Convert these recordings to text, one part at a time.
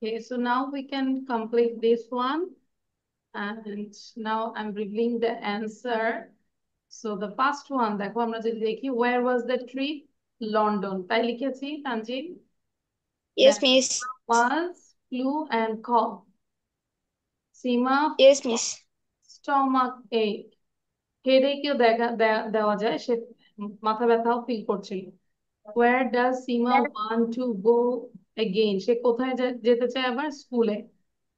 Okay, so now we can complete this one. And now I'm revealing the answer. So the first one, দেখো আমরা যদি দেখি, where was the trip? London. তাই লিখেছি, Tanjin? Yes, Then miss. was, flu and cough. Sima, Yes, miss. stomach ache. হেডেকেও দেওয়া যায়, সে মাথা ব্যথাও ফিল করছিল। Where does Sima want to go again? সে কোথায় যেতে চায় আবার? স্কুলে।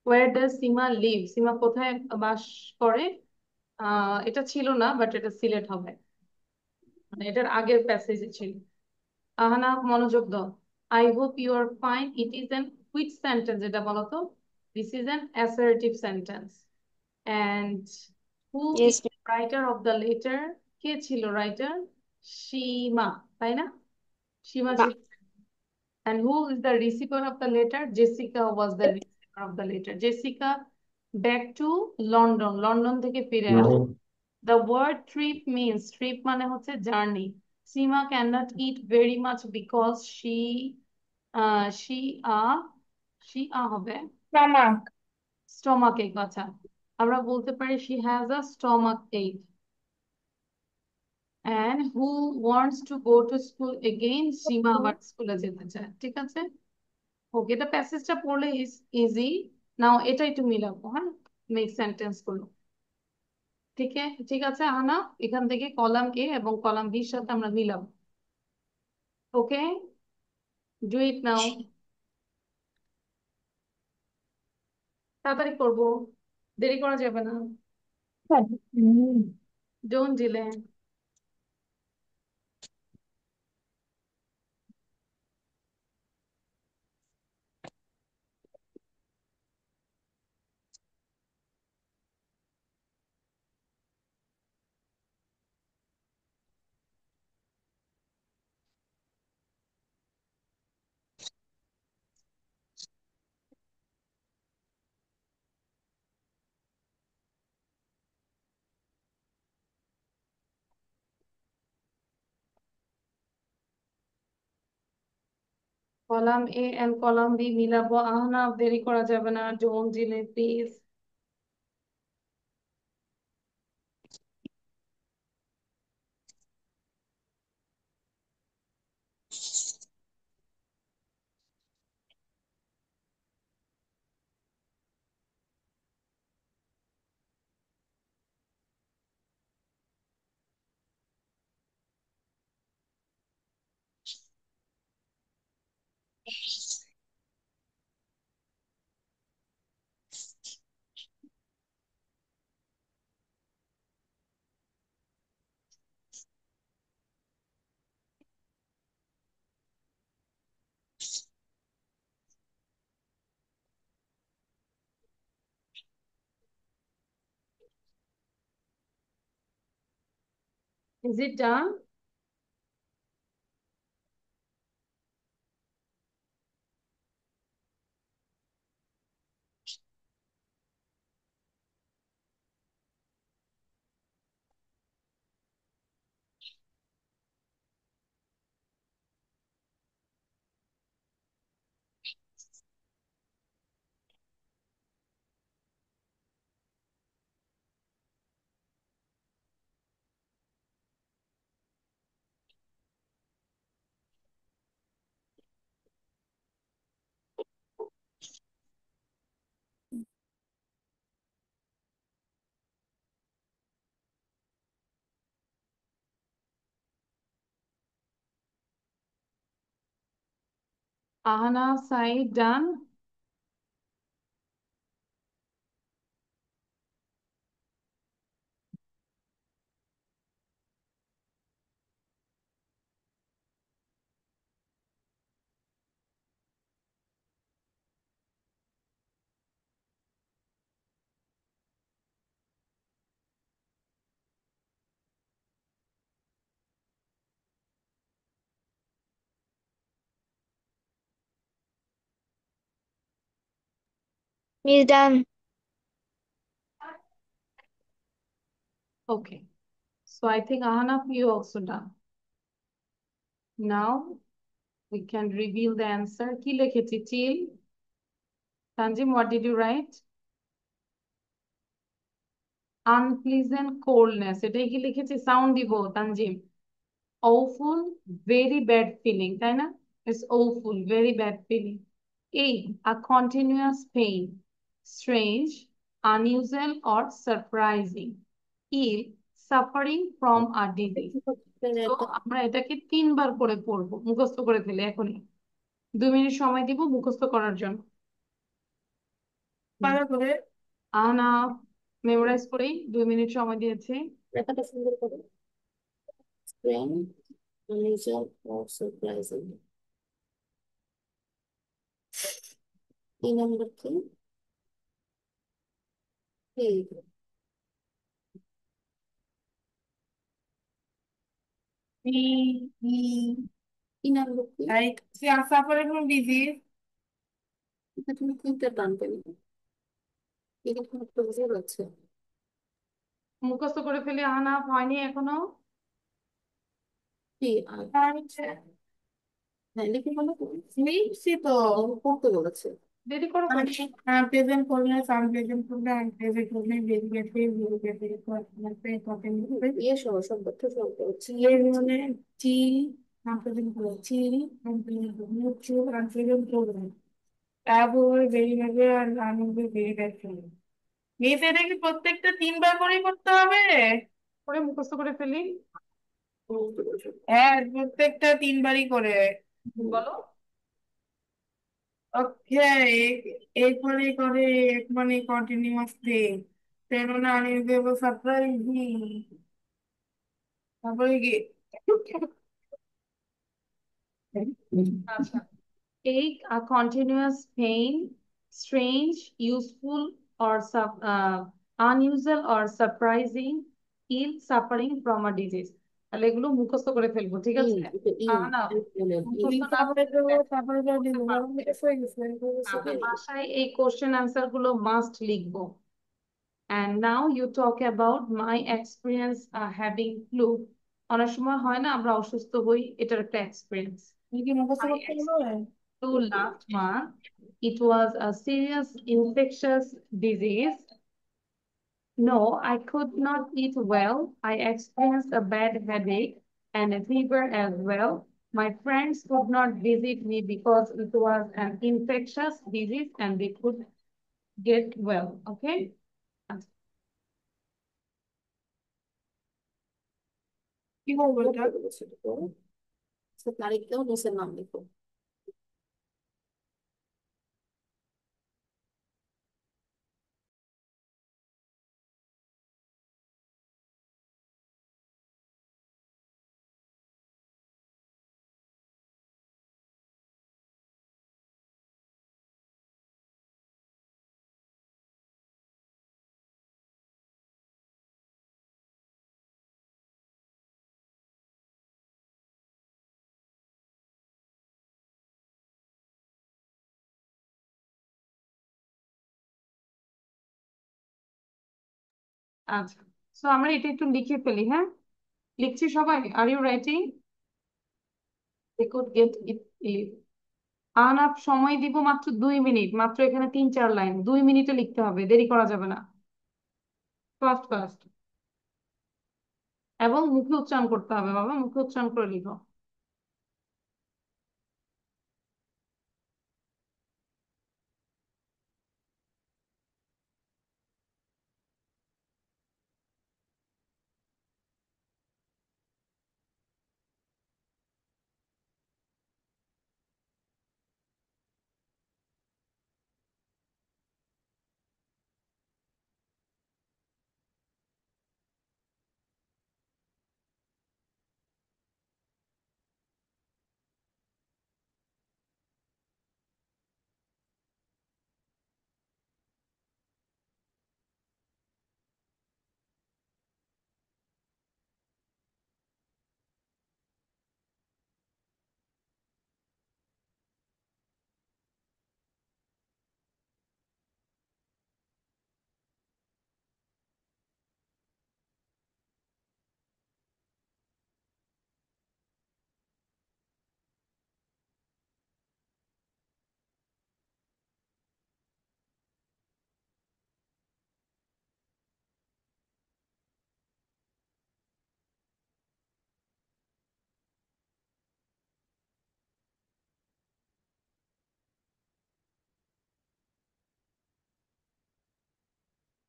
Where does Sima live? সীমা কোথায় বাস করে? এটা ছিল না, বাট এটা সিলেক্ট হবে, মানে এটার আগের প্যাসেজে ছিল। আহানা, মনোযোগ দাও। I hope you are fine, it is an which sentence, এটা বলো তো। This is an assertive sentence. And who is Yes, miss. Writer of the letter? কে ছিল রাইটার? সীমা, তাই না? সীমা Ma. ছিল। And who is the receiver of the letter? Jessica was the receiver of the letter. Jessica back to London. London থেকে ফিরে আসে। The word trip means, trip মানে হচ্ছে journey. Seema cannot eat very much because she হবে Stomach. stomach ache। আচ্ছা, আমরা বলতে পারি she has a stomach ache. And who wants to go to school again? সীমা আবার স্কুলে যেতে চায়, ঠিক আছে। ওকে, এটা প্যাসেজটা পড়লে ইজি। নাও এটা একটু মিলাবো, হ্যাঁ, মেক সেন্টেন্স গুলো। ঠিক আছে আনা, এখান থেকে কলাম এ এবং কলাম বির সাথে আমরা মিলাবো। ওকে, ডু ইট নাও। তাড়াতাড়ি করবো, দেরি করা যাবে না। Don't delay. Column A and column B মিলাবো। আহনা, দেরি করা যাবে না, don't delay please. Is it done? Ahana, side, done? Miss done. Okay, so I think Ahana, you also done. Now we can reveal the answer. কি লিখেছি? চিল, Tanjim, what did you write? Unpleasant coldness. এটাই কি লিখেছি? Sound দিব Tanzim. awful, very bad feeling, তাই না? It's awful, very bad feeling. Eight, a continuous pain, strange, unusual or surprising. Ill, suffering from a disease. তো আমরা এটাকে তিনবার করে পড়বো, মুখস্থ করে ফেলে এখনই। 2 মিনিট সময় দিব মুখস্থ করার জন্য। ভালো করে আনা মেমোরাইজ করেই 2 মিনিট সময় দিয়েছি। লেখাটা সুন্দর করে strange, unusual or surprising. এই নাম্বার কি? এই এই নাম্বার কি? Like suffering from disease. এটা তুমি তিনটা টানতে না, এরকম একটা বুঝে যাচ্ছে। মুখস্থ করে ফেলি। আনা হয়নি এখনো। কি আর হ্যাঁ লিখে বলো। লিখছি তো, পড়তে বলেছে। দেরি করো কেন? প্রেজেন্ট করলে সাম প্রেজেন্ট করলে আর প্রেজেন্ট করলে বেরি গেছে বেরি গেছে মানে কটেন ইয়ে সহ সব তথ্য সহ করছি এর মানে টি নাম প্রেজেন্ট করলে টি নাম প্রেজেন্ট করলে মুচু নাম প্রেজেন্ট করলে তারপর বেরি গেছে আর আনন্দ বেরি গেছে। মিস এটা কি প্রত্যেকটা তিনবার করেই করতে হবে? করে মুখস্থ করে ফেলি। হ্যাঁ প্রত্যেকটা তিনবারই করে। বলো। ওকে, এরপরে করে এক মানে কন্টিনিউয়াস ডে, প্রেরণা আমি দেবো সারপ্রাইজিং, তারপরে কি? আচ্ছা, ache, a continuous pain, strange, useful or unusual or surprising, ill, suffering from a disease. তাহলে এগুলো মুখস্থ করে ফেলবো, ঠিক ই আছে? এটা ই না, ই মুখস্থ না তারপরে করলে দেবো, দেখো তারপরে দেবো করতে দিব পারবো না। হয়ে গেছে আচ্ছা, বাসায় এই কোশ্চেন অ্যান্সার গুলো মাস্ট লিখবো। And now you talk about my experience having flu. অনেক সময় হয় না আমরা অসুস্থ হই, এটার একটা এক্সপিরিয়েন্স। তুমি কি মুখস্থ My করতে হবে? experience flu last month. It was a serious infectious disease. No, I could not eat well. I experienced a bad headache and a fever as well. My friends could not visit me because it was an infectious disease and they could get well. Okay? কি বলবো এটা? তারিখটাও নিচের নাম লিখো। আচ্ছা, so আমরা এটা একটু লিখে ফেলি, হ্যাঁ? লিখছি সবাই, are you writing? they could get it live. আনাপ সময় দিব মাত্র 2 মিনিট, মাত্র এখানে 3-4 লাইন, 2 মিনিটে লিখতে হবে, দেরি করা যাবে না। ফাস্ট ফাস্ট, এবং মুখে উচ্চারণ করতে হবে বাবা, মুখে উচ্চারণ করে লিখো।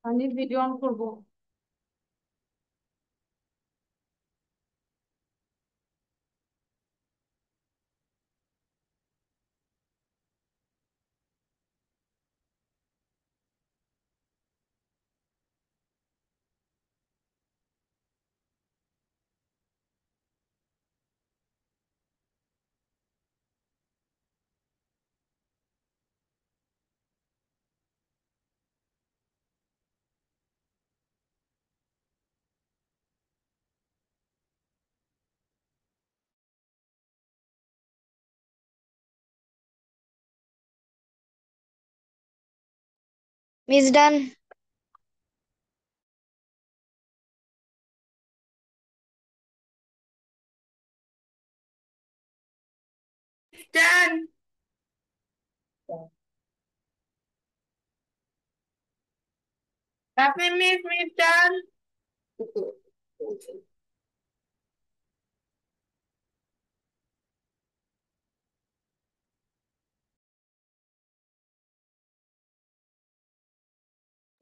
আমি ভিডিও অন করবো। Miss done. Done. Nothing, Miss done.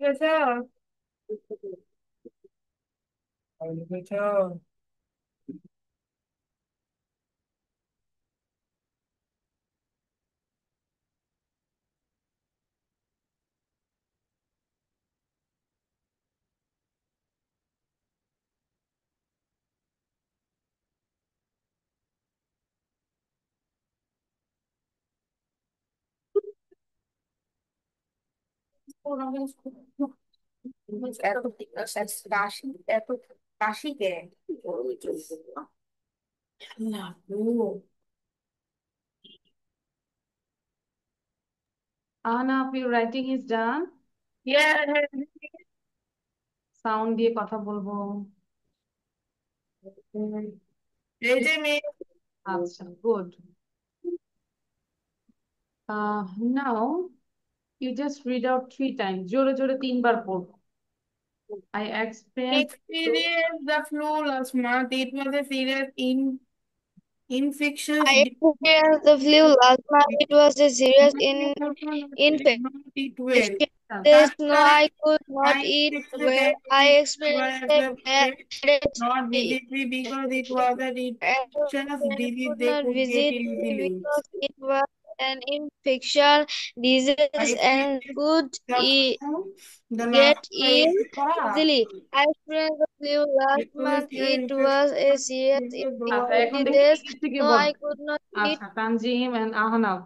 Yes, sir. এত কাশি এত কাশি কে না Ahana, your writing is done. Sound দিয়ে কথা বলবো। এই যে মেয়ে আচ্ছা, good. Now you just read out 3 times. জোরে জোরে 3 বার পড়ো। I experienced. experienced the flu last month. It was a serious infectious I disease. experienced the flu last month. It was a serious infection. Not eat well. There's Last no, night, I could not I eat fixed the well. bed I fever experienced as a a bad bed, not headache. visibly because it was an infectious I disease could they not could get visit easily. because it was an infection I disease and experienced could the flu the get last ill night. easily. I experienced the flu last It was a month. serious It infection was a serious disease. আচ্ছা, infectious এখন দেখি disease. English থেকে No, বলো। I could not eat. আচ্ছা, Tanzim and Ahnaf,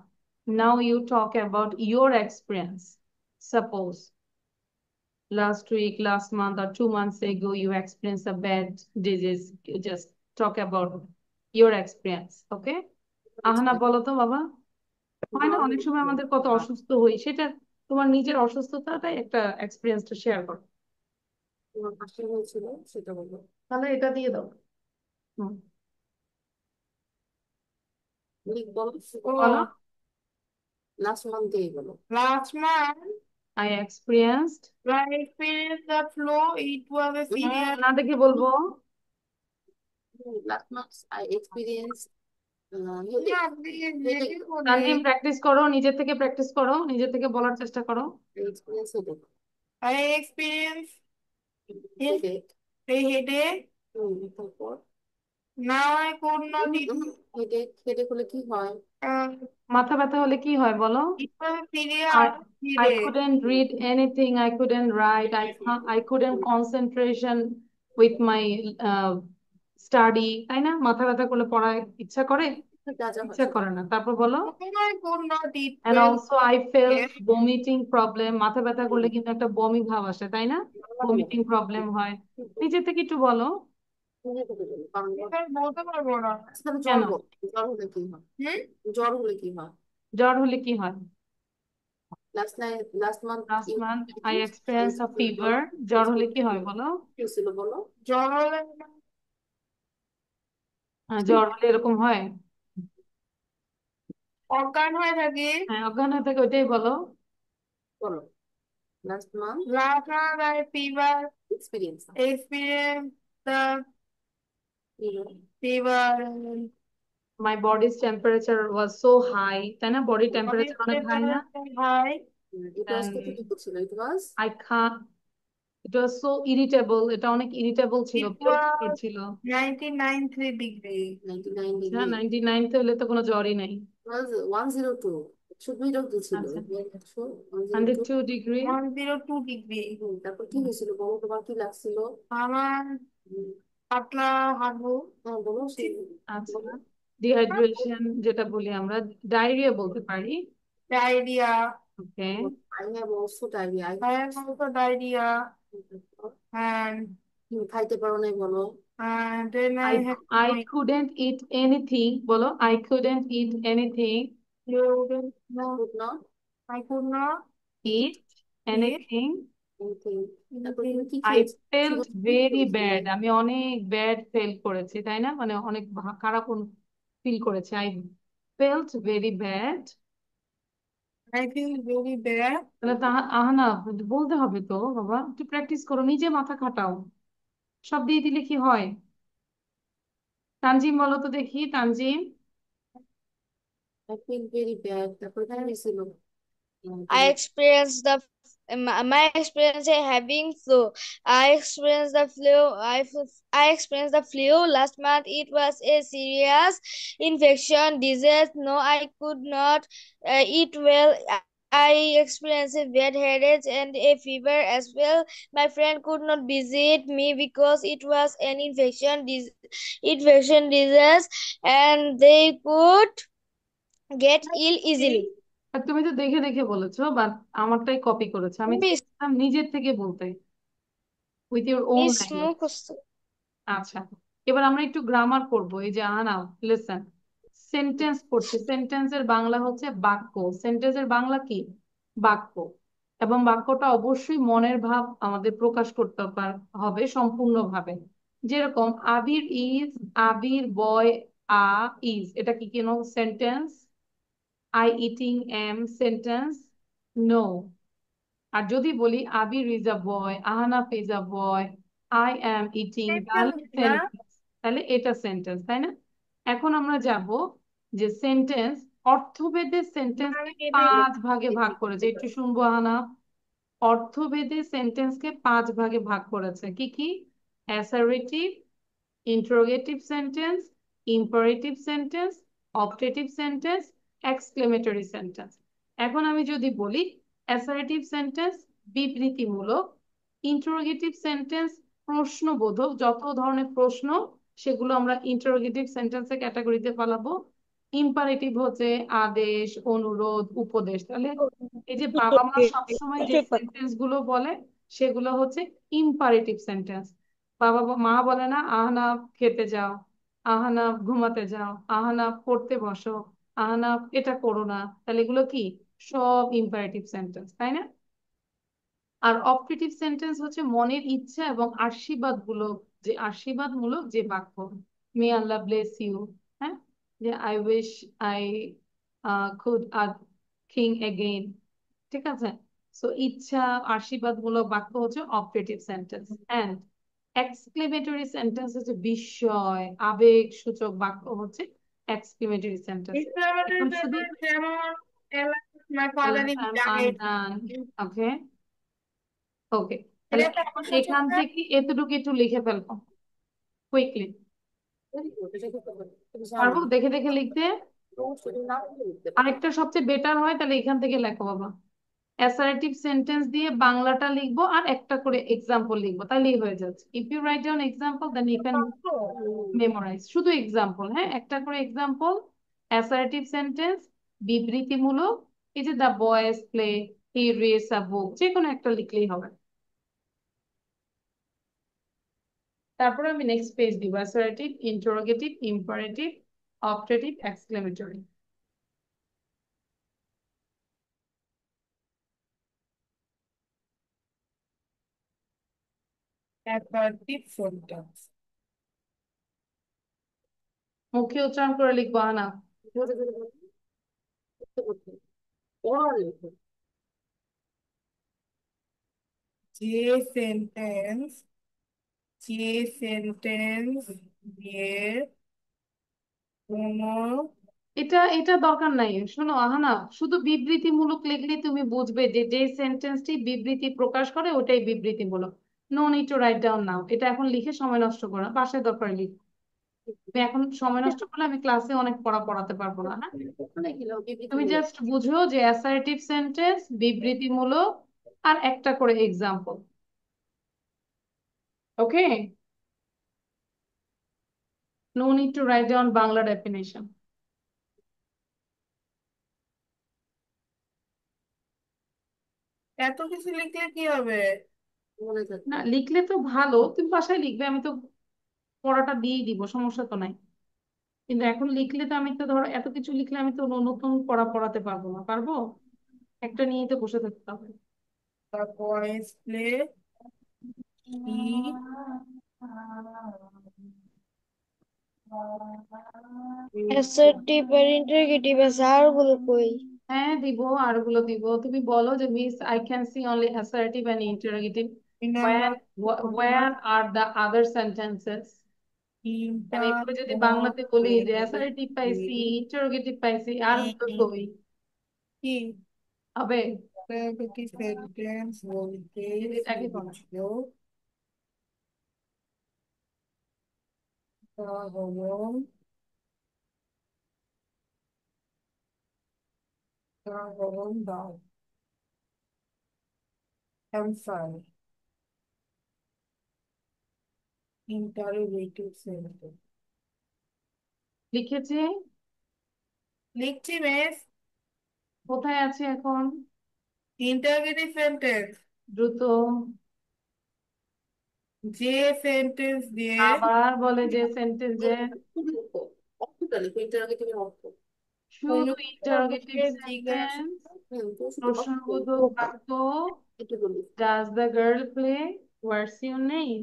now you talk about your experience. Suppose last week, last month, or 2 months ago, you experienced a bad disease. You just talk about your experience. Okay? Ahna, বলো তো বাবা। হয় না অনেক সময় আমাদের কত অসুস্থ হই, সেটা তোমার নিজের অসুস্থতাটাই একটা এক্সপিরিয়েন্সটা শেয়ার করো। তোমার পাশে হয়েছিল সেটা বলো। তাহলে এটা দিয়ে দাও। হুম, বলো বলো। লাস্ট মান্থ দিয়ে বলো last month I experienced। I experienced the flu. It was a serious. না দেখে বলবো। Last month I experienced headache. Tanzim, practice করো, নিজে থেকে প্র্যাকটিস করো, নিজে থেকে বলার চেষ্টা করো। Experience headache. I experienced headache. A headache. তারপর Now I could not eat. Headache হলে কি হয়? মাথা ব্যথা হলে কি হয় বলো? It was a serious I I headache. couldn't read anything. I couldn't write. I couldn't concentration with my study. তাই না? মাথা ব্যথা করলে পড়ায় ইচ্ছা করে? ইচ্ছা করে না। তারপর বলো। I could not eat And well. also I felt vomiting problem. মাথা ব্যথা করলে কিন্তু একটা বমি ভাব আসে, তাই না? ভমিটিং প্রবলেম হয়। নিজে থেকে একটু বলো। এবার বলতে পারবো না। কেন? জ্বর হলে কি হয়? জ্বর হলে কি হয়? জ্বর হলে কি হয়? Last month Last month I experienced a fever. জ্বর হলে কি হয় বলো? কি ছিল বলো? জ্বর হলে জ্বর হলে এরকম হয়। অজ্ঞান হয়ে থাকি। হ্যাঁ, অজ্ঞান হয়ে থাকে, ওইটাই বলো। বলো last month I experienced the fever. My body's temperature was so high, তাই না? বডি Body টেম্পারেচার অনেক হাই না? temperature high. And I can't. It was so irritable, এটা অনেক ইরিটেবল ছিল, It বিরক্ত was ছিল। 99 degree. 99 আচ্ছা, ডিগ্রি 99 হলে তো কোনো জ্বরই নাই। was 102, 102 ছিল, আচ্ছা, 102। 102 ডিগ্রি। 102 degree. তারপর কি হয়েছিল বলো, তোমার কি লাগছিল? আমার হুম, পাতলা হাগু, হ্যাঁ বলো আচ্ছা, বলো। ডিহাইড্রেশন যেটা বলি আমরা, ডায়রিয়া বলতে পারি। diarrhea. Okay. I have also diarrhea. I have also diarrhea, and খাইতে পারো নাই বলো। then I I have I my couldn't eat anything, বলো I couldn't eat anything. children. I No, could not I could not eat eat এনিথিং। anything। তারপর তুমি anything. কি I খেয়েছো? ফেল্ট শুধু কি ভেরি করেছিলে? ব্যাড, আমি অনেক ব্যাড ফেল করেছি, তাই না, মানে অনেক খারাপ ফিল করেছি। I felt very bad. I feel very bad. তাহলে আহনা, বলতে হবে তো বাবা, একটু প্র্যাকটিস করো, নিজে মাথা খাটাও, সব দিয়ে দিলে কি হয়? তানজিম বলো তো দেখি, Tanzim. I feel very bad। তারপর কি হয়েছিল? I experienced the my experience of having flu. I experienced the flu last month. It was a serious infection disease. No, I could not eat well. I experienced a bad headache and a fever as well. My friend could not visit me because it was an infection disease, and they could get ill easily. আর তুমি তো দেখে দেখে বলেছো, but আমারটাই copy করেছো, আমি Miss চেয়েছিলাম নিজের থেকে বলতে, with your own Miss language. মুখস্থ। আচ্ছা, এবার আমরা একটু গ্রামার করবো। এই যে আনা, লিসেন, সেন্টেন্স পড়ছি, সেন্টেন্সের বাংলা হচ্ছে বাক্য। সেন্টেন্সের বাংলা কি? বাক্য। এবং বাক্যটা অবশ্যই মনের ভাব আমাদের প্রকাশ করতে হবে সম্পূর্ণভাবে। যেরকম আবির is, Abir boy a is, এটা কি কোনো sentence? I eating am sentence? No. আর যদি বলি Abir is a boy, Ahnaf is a boy, I am eating, তাহলে না, সেন্টেন্স, তাহলে এটা সেন্টেন্স, তাই না? এখন আমরা যাব যে সেন্টেন্স, অর্থভেদে সেন্টেন্সকে আমি এটাই 5 ভাগে ভাগ করেছে, একটু শুনবো আহনাফ। অর্থভেদে সেন্টেন্সকে 5 ভাগে ভাগ করেছে, কি কি? Assertive, interrogative sentence, imperative sentence, objective sentence, exclamatory sentence. এখন আমি যদি বলি অ্যাসারেটিভ সেন্টেন্স বিবৃতিমূলক, ইন্টারোগেটিভ সেন্টেন্স প্রশ্নবোধক, যত ধরনের প্রশ্ন সেগুলো আমরা ইন্টারোগেটিভ সেন্টেন্সের ক্যাটাগরিতে ফেলাবো। ইম্পারেটিভ হচ্ছে আদেশ, অনুরোধ, উপদেশ। তাহলে এই যে বাবা মা সবসময় যে সেন্টেন্স গুলো বলে সেগুলো হচ্ছে ইম্পারেটিভ সেন্টেন্স। বাবা মা বলে না আহনাফ খেতে যাও, আহনাফ ঘুমাতে যাও, আহনাফ পড়তে বসো, আহনাফ এটা করো না, তাহলে এগুলো কি? সব ইম্পারেটিভ সেন্টেন্স, তাই না? আর অপটেটিভ সেন্টেন্স হচ্ছে মনের ইচ্ছা এবং আশীর্বাদ গুলো, যে আশীর্বাদমূলক যে বাক্য, মে আল্লাহ ব্লেস ইউ, হ্যাঁ, যে I wish I could a king again, ঠিক আছে? সো ইচ্ছা, আশীর্বাদমূলক বাক্য হচ্ছে optative sentence. And exclamatory sentence হচ্ছে বিস্ময়, আবেগ সূচক বাক্য হচ্ছে এক্সক্লেমেটরি সেন্টেন্স। এখন শুধু যেমন my father is dying. ওকে, ওকে, এটা তাহলে একটা এখন প্রশ্ন ছিল এখান না? থেকে এতটুকু একটু লিখে ফেলবো কুইকলি। তুমি জানো পারবো দেখে দেখে লিখতে? অবশ্যই তুমি না বলে লিখতে পারো। আরেকটা সবচেয়ে বেটার হয়, তাহলে এখান থেকে লেখো বাবা, অ্যাসারেটিভ সেন্টেন্স দিয়ে বাংলাটা লিখবো আর একটা করে এক্সাম্পল লিখবো, তাহলেই হয়ে যাচ্ছে। If you write down example then you can memorize. শুধু এক্সাম্পল, হ্যাঁ, একটা করে এক্সাম্পল। অ্যাসারেটিভ সেন্টেন্স বিবৃতিমূলক, এই যে the boys play, he reads a book, যে কোনো একটা লিখলেই হবে। তারপরে আমি নেক্সট পেজ দিব, assertive, interrogative, imperative, objective, exclamatory. Affirmative sentence. মুখে উচ্চারণ করে লিখবো আনা। ধরে ধরে বলো, লিখতে বলতে। পড়া লেখো। যে সেন্টেন্স যে সেন্টেন্স দিয়ে কোনো এটা এটা দরকার নাই, শোনো আহানা, শুধু বিবৃতিমূলক লিখলেই তুমি বুঝবে যে যে সেন্টেন্সটি বিবৃতি প্রকাশ করে ওটাই বিবৃতিমূলক। No need to write down now, এটা এখন লিখে সময় নষ্ট করো না, বাসায় দরকার লিখ। তুমি এখন সময় নষ্ট করলে আমি ক্লাসে অনেক পড়াতে পারবো না। হ্যাঁ, ওখানে গেলেও তুমি বিবৃতিমূলক। জাস্ট বুঝো যে অ্যাসার্টিভ সেন্টেন্স বিবৃতিমূলক, আর একটা করে example. Okay, no need to write down Bangla definition. এত কিছু লিখলে কি হবে? মনে থাকে। না লিখলে তো ভালো, তুমি বাসায় লিখবে, আমি তো পড়াটা দিয়েই দিব, সমস্যা তো নাই। কিন্তু এখন লিখলে তো, আমি তো ধরো এত কিছু লিখলে আমি তো নতুন পড়াতে পারবো না, পারবো? একটা নিয়েই তো বসে থাকতে হবে। The boys play. He Assertive R interrogative আছে আর গুলো কই? হ্যাঁ দিব, আর গুলো দিব। তুমি বলো যে miss, I can see only assertive and interrogative, remember where whatever where are the other sentences? মানে এগুলো যদি বাংলাতে বলি যে অ্যাসার্টিভ পাইছি, ইন্টারোগেটিভ পাইছি, আর গুলো কই কি হবে? কি সেন্টেন্স বলতে যদি এটাকে করো। বুঝলো তা হলো দাও অ্যান্সার ইন্টারোগেটিভ সেন্টেন্স লিখেছি, লিখছি মিস। কোথায় আছে এখন? ইন্টারোগেটিভ সেন্টেন্স দ্রুত। যে সেন্টেন্স দিয়ে আবার বলে যে সেন্টেন্সে অর্থটা লিখো, ইন্টারোগেটিভের অর্থ। শুধু কোনো ইন্টারোগেটিভ কাউকে জিজ্ঞাসা সেন্টেন্স, তো শুধু অর্থ প্রশ্নবোধক কোনটা বাক্য। এটা বলি। Does the girl play, what's your name?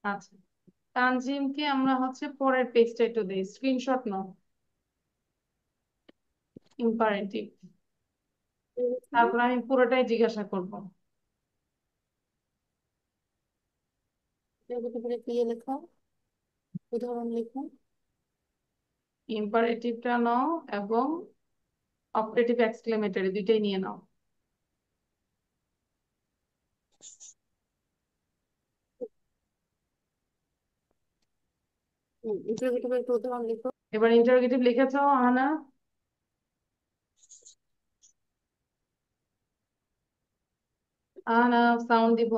আচ্ছা, তানজিমকে আমরা হচ্ছে পরের পেজটা একটু দিই, স্ক্রিনশট নাও। ইম্পারেটিভ, তারপর আমি পুরোটাই জিজ্ঞাসা করব। ইন্টারোগেটিভের কি লেখা, উদাহরণ লিখো। ইম্পারেটিভটা নাও এবং অপারেটিভ এক্সক্লেমেটরি দুইটাই নিয়ে নাও। ইন্টারোগেটিভের একটা উদাহরণ লিখো। এবার ইন্টারোগেটিভ লিখেছো আহানা? আহানা সাউন্ড দিব।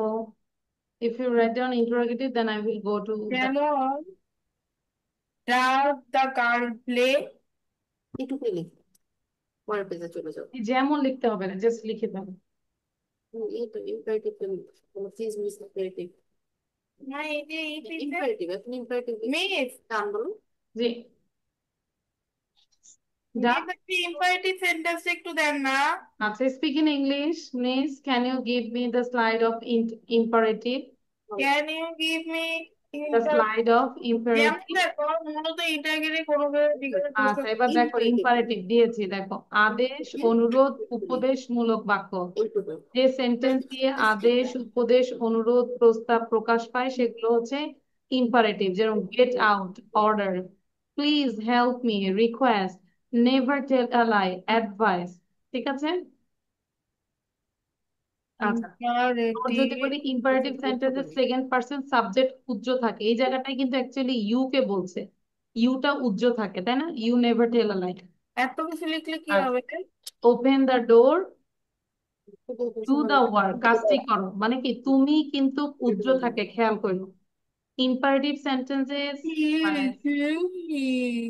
If you write down interrogative, then I will go to the. যেমন ডাজ দ্য গার্ল প্লে এটুকুই লিখো, পরের পেজে চলে যাও। যেমন লিখতে হবে না, জাস্ট লিখে দাও। এই তো ইম্পারেটিভ, কোনো চিজ মিস ইম্পারেটিভ। না এই যে এই পেজটা ইম্পারেটিভ, এখন ইম্পারেটিভ মিস টান বলো। জি, যা। মিস একটি ইম্পারেটিভ সেন্টেন্স একটু দেন না। আচ্ছা, speak in English. Miss, can you give me the slide of imperative? Can you give me The slide of যেমন imperative. দেখো মূলত ইন্টারগেটে কোনো জিজ্ঞাসা প্রশ্ন আচ্ছা, এবার দেখো ইম্পারেটিভ ইম্পারেটিভ দিয়েছি, দেখো আদেশ, অনুরোধ, উপদেশমূলক বাক্য। এইটুকু। যে সেন্টেন্স দিয়ে আদেশ, উপদেশ, অনুরোধ, প্রস্তাব প্রকাশ পায় সেগুলো হচ্ছে ইম্পারেটিভ। যেমন get out, order, please help me, request, never tell a lie, advice. ঠিক আছে? আচ্ছা, ওর ইম্পারেটিভ যদি বলি ইম্পারেটিভ সেন্টেন্সের সেকেন্ড পারসন সাবজেক্ট উজ্জ্ব থাকে, এই জায়গাটায় কিন্তু অ্যাকচুয়ালি ইউ কে বলছে, ইউটা উজ্জ্ব থাকে, তাই না? ইউ নেভার টেল আ লাই। এত কিছু লিখলে কি আচ্ছা, হবে? Open the door, do the work, কাজটি করো, মানে কি তুমি কিন্তু উজ্জ্ব থাকে, খেয়াল করো। ইম্পারেটিভ সেন্টেন্সেস মানে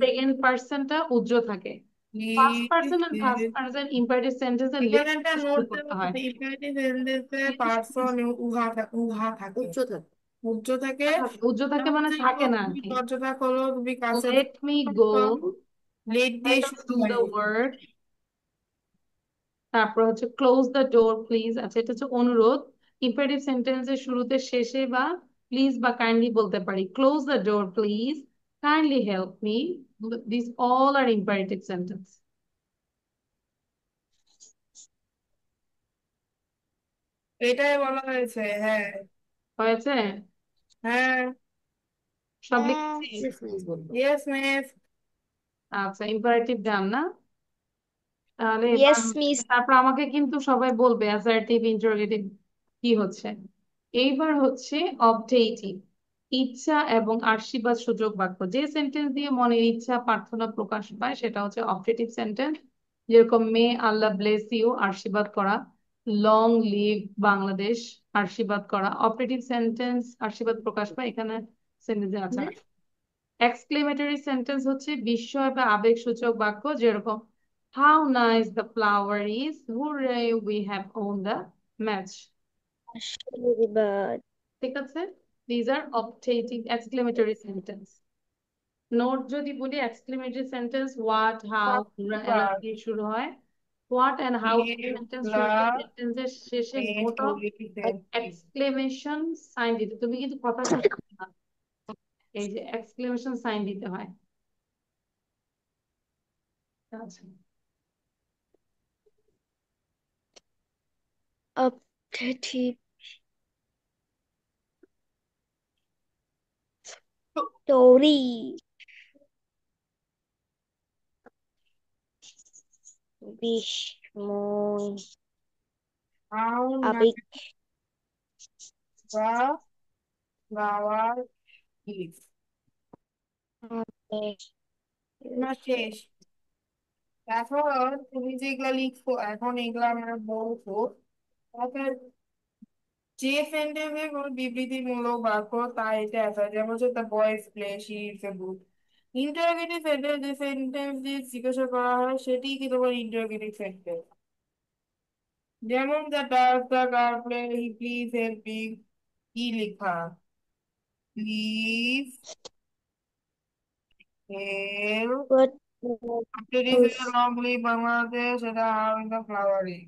সেকেন্ড পার্সনটা উজ্জ্ব থাকে। First person and first person imperative সেন্টেন্সে এখানে লিঙ্ক একটা শুরু নোট করতে দেওয়া হয়। আছে ইম্পারেটিভ সেন্টেন্সে পারসন উহা থাকে উচ্চ থাকে। উচ্চ থাকে। উজ্জ্ব থাকে যেমন মানে দেখো থাকে না আর তুমি কি। দরজাটা খোলো তুমি কাছে লেট মি গো, লেট দিয়ে লেট আস শুরু ডু হয়। The work. তারপর হচ্ছে ক্লোজ দ্য ডোর প্লিজ। আচ্ছা, এটা হচ্ছে অনুরোধ। ইম্পারেটিভ সেন্টেন্সের শুরুতে, শেষে বা প্লিজ বা কাইন্ডলি বলতে পারি। Close the door please, kindly help me, this all are imperative sentence. এটাই বলা হয়েছে হ্যাঁ। হয়েছে? হ্যাঁ সব হ্যাঁ। লিখেছি? ইয়েস মিস বলবো। Yes miss. আচ্ছা, ইম্পারেটিভ ডান না? তাহলে এবার Yes, হচ্ছে miss. তারপর আমাকে কিন্তু সবাই বলবে অ্যাসার্টিভ ইন্টারোগেটিভ কি হচ্ছে। এইবার হচ্ছে অবজেক্টিভ, ইচ্ছা এবং আশীর্বাদ সূচক বাক্য। যে সেন্টেন্স দিয়ে মনের ইচ্ছা প্রার্থনা প্রকাশ পায় সেটা হচ্ছে অবজেক্টিভ সেন্টেন্স। যেরকম মে আল্লাহ ব্লেস ইউ, আশীর্বাদ করা। লং লিভ বাংলাদেশ, আশীর্বাদ করা। অবজেক্টিভ সেন্টেন্স আশীর্বাদ প্রকাশ পায় এখানে সেন্টেন্সে আছে। এক্সক্লেমেটরি সেন্টেন্স হচ্ছে বিস্ময় বা আবেগসূচক বাক্য, যেরকম how nice the flower is, hurray we have won the match. Bird. ঠিক আছে, these are objective exclamatory sentence. Note যদি বলি exclamatory sentence what, how, enough দিয়ে শুরু হয়। হোয়াট এন্ড হাউ সেন্টেন্স শুরুতে সেন্টেন্সের শেষে নোট অফ এক্সক্লেমেশন সাইন দিতে, তুমি কিন্তু কথা শুনছো না, এই যে এক্সক্লেমেশন সাইন দিতে হয়। আচ্ছা, Objective. Story. Bishmoy. How Abik. the flower is. না শেষ। এখন তুমি যেগুলা লিখছো এখন এগুলা আমরা বলবো। তারপর যে সেন্টেন্সে কোনো বিবৃতিমূলক বাক্য তা এটা আছে, যেমন হচ্ছে the boys play, she it's a book. Interrogative sentence যে সেন্টেন্স দিয়ে জিজ্ঞাসা করা হয় সেটি কি তোমার ইন্টারোগেটিভ সেন্টেন্স। যেমন the car play, he please help me, কি লেখা, please help. What After this is a news? long live Bangladesh, and how in the flowering.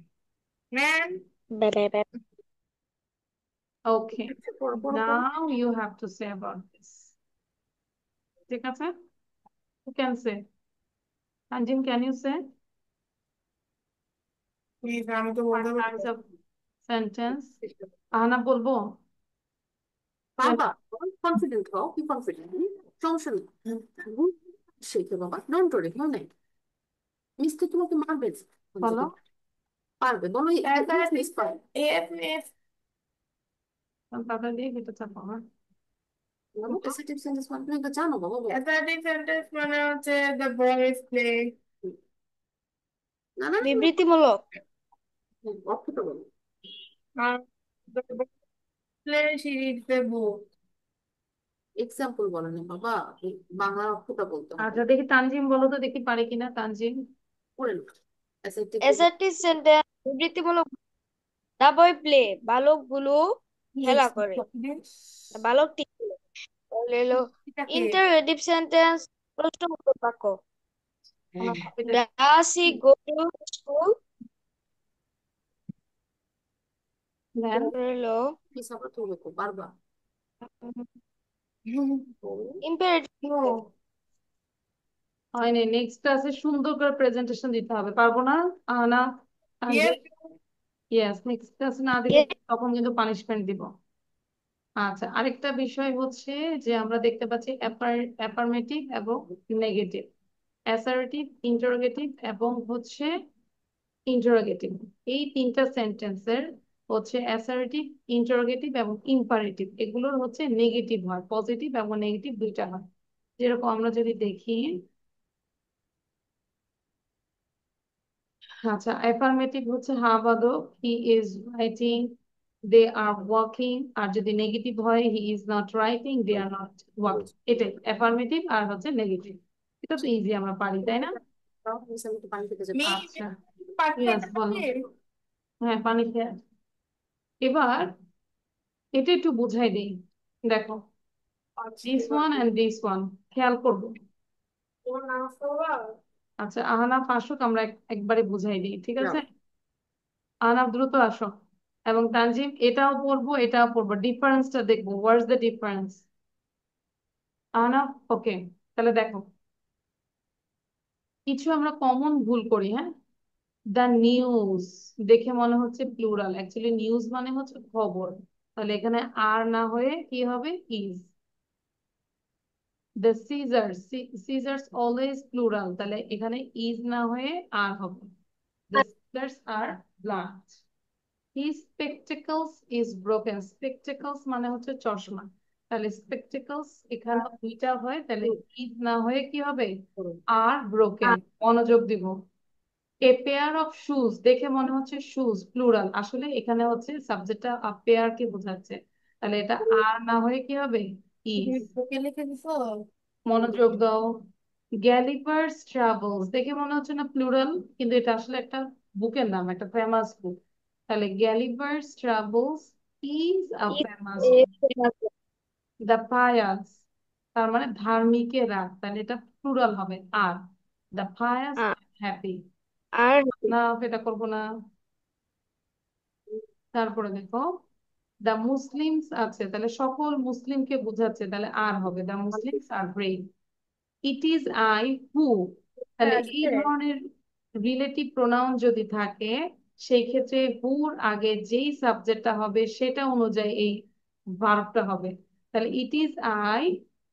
Man, Bebe. Okay, now you have to say about this. ঠিক আছে, who can say? Anjim, can you say please, আমি তো what বলতে types পারছি। of sentence? Ahna বলবো। বাবা confident হও, কি কনফিডেন্ট, সমস্যা নেই। শেখে বাবা, ডোন্ট ওরি, কেউ নেই, মিস্টার তোমাকে মারবে যে। বলো, পারবে, বলো মিস পারবে। Yes, yes. তাদের দিয়ে কেটে চাপো, হ্যাঁ বলো অ্যাসার্টিভ সেন্টেন্স মানে তুমি তো জানো বাবা, বলো। Assertive sentence মানে হচ্ছে the boys play. না না না, বিবৃতিমূলক। অর্থটা বলো। আর the boys play, she reads the book. Example বলো না বাবা, এই বাংলার অর্থটা বলতে হবে। আচ্ছা দেখি তানজিম বলো তো, দেখি পারে কিনা তানজিম। পড়ে না অ্যাসার্টিভ। Assertive sentence বিবৃতিমূলক। দা বয় প্লে, বালকগুলো খেলা করে। বালকটি হলো এটাকে ইন্টারোগেটিভ সেন্টেন্স, প্রশ্নবোধক বাক্য। আমার কপিতে Does he go to school? দেন। হলো কি সাপোর্ট হবে খুব বারবার। ইম্পারেটিভ। no. হয়নি, নেক্সট ক্লাসে সুন্দর করে প্রেজেন্টেশন দিতে হবে, পারবো না আহনা Yes, তানজিম। ইয়েস, নেক্সট ক্লাসে না দিলে তখন কিন্তু পানিশমেন্ট দিব। আচ্ছা, আরেকটা বিষয় হচ্ছে যে আমরা দেখতে পাচ্ছি অ্যাফার্মেটিভ এবং নেগেটিভ, অ্যাসার্টিভ, ইন্টারোগেটিভ এবং হচ্ছে ইন্টারোগেটিভ। এই তিনটা সেন্টেন্সের হচ্ছে অ্যাসার্টিভ, ইন্টারোগেটিভ এবং ইম্পারেটিভ, এগুলোর হচ্ছে নেগেটিভ হয়, পজিটিভ এবং নেগেটিভ দুইটা হয়। যেরকম আমরা যদি দেখি, আচ্ছা অ্যাফার্মেটিভ হচ্ছে হা বাদক, he is writing, they are walking. আর যদি নেগেটিভ হয় he is not writing, they are not walking. এটাই অ্যাফার্মেটিভ আর হচ্ছে নেগেটিভ। এটা তো ইজি, আমরা পারি তাই না? মিস আমি একটু পানি খেতে যাবো। me. আচ্ছা, ইয়েস পাঁচটা বলো। আছে। হ্যাঁ পানি খেয়ে আসি। এবার এটা একটু বুঝাই দিই, দেখো this one and this one, খেয়াল করবো। তোমার নাম করবা? আচ্ছা আহনাফ আসুক, আমরা একবারে বুঝাই দিই, ঠিক না আছে? আহনাফ দ্রুত আসো, এবং তানজিম এটাও পড়বো এটাও পড়বো, ডিফারেন্সটা দেখবো, হোয়াটস দ্য ডিফারেন্স। আহনাফ ওকে, তাহলে দেখো কিছু আমরা কমন ভুল করি, হ্যাঁ। দ্য নিউজ দেখে মনে হচ্ছে প্লুরাল, অ্যাকচুয়ালি নিউজ মানে হচ্ছে খবর, তাহলে এখানে আর না হয়ে কি হবে, is. The scissors, scissors always plural, তাহলে এখানে ইজ না হয়ে আর হবে। Spectacles are blunt. His spectacles is broken. Spectacles মানে হচ্ছে চশমা। তাহলে spectacles এখানে দুইটা হয়, তাহলে is না হয়ে কি হবে? are broken। মনোযোগ দিব। এ পেয়ার অফ শুজ, দেখে মনে হচ্ছে শুজ প্লুরাল, আসলে এখানে হচ্ছে সাবজেক্টটা পেয়ার কে বোঝাচ্ছে, তাহলে এটা আর না হয়ে কি হবে? ইজ। ওকে লিখে দিছো? মনোযোগ দাও। গ্যালিভার্স ট্রাভেলস, দেখে মনে হচ্ছে না প্লুরাল, কিন্তু এটা আসলে একটা বুকের নাম, একটা ফেমাস বুক। তাহলে Gulliver's travels is a It famous is book. famous. The pious, তার মানে ধার্মিকেরা, তাহলে এটা প্লুরাল হবে আর। The pious Uh, happy. are না, এটা করবো না। তারপরে দেখো, দ্য মুসলিমস আছে, তাহলে সকল মুসলিমকে বোঝাচ্ছে, তাহলে আর হবে, the Muslims R brave. It is I who, তাহলে এই আসবে। ধরনের রিলেটিভ প্রোনাউন যদি থাকে, সেই ক্ষেত্রে হুর আগে যেই সাবজেক্টটা হবে সেটা অনুযায়ী এই ভার্বটা হবে। তাহলে it is I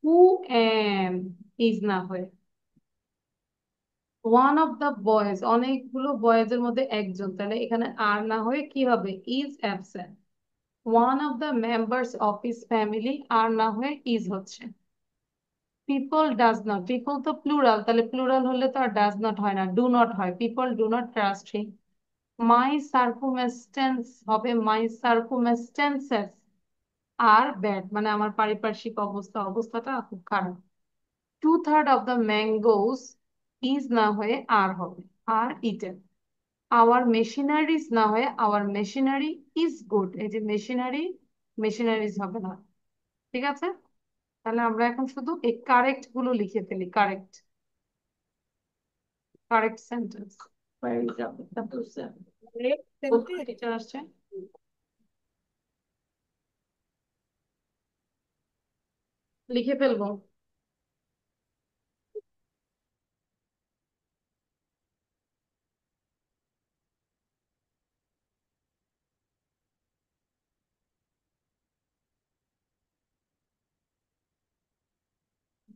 who am, is না হয়ে। ওয়ান অফ দ্য বয়েজ, অনেকগুলো বয়েজের মধ্যে একজন, তাহলে এখানে আর না হয়ে কি হবে? Is absent. One of the members of his family, আর না হয়ে ইজ হচ্ছে। পিপল ডাজ নট, পিপল তো প্লুরাল, তাহলে প্লুরাল হলে তো আর ডাজ নট হয় না, ডু নট হয়। People do not trust him. My circumstance হবে মাই সার্কুমেস্টেন্সেস আর ব্যাড, মানে আমার পারিপার্শ্বিক অবস্থা, অবস্থাটা খুব খারাপ। Two third of the mangoes, is না হয়ে আর হবে, আর ইটেন। আওয়ার মেশিনারিজ না হয়ে আওয়ার মেশিনারি ইজ গুড, এই যে মেশিনারি, মেশিনারিজ হবে না। ঠিক আছে, তাহলে আমরা এখন শুধু এই কারেক্ট গুলো লিখে ফেলি। Correct, correct sentence. টিচার আসছে। লিখে ফেলবো।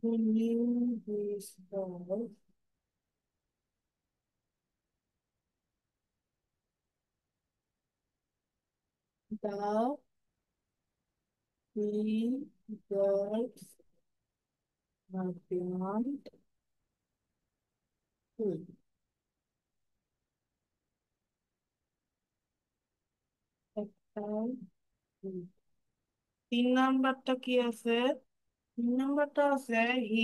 Who knew this dog? The three girls were beyond. একটা, তিন নাম্বারটা কি আছে? তিন নাম্বারটা আছে হি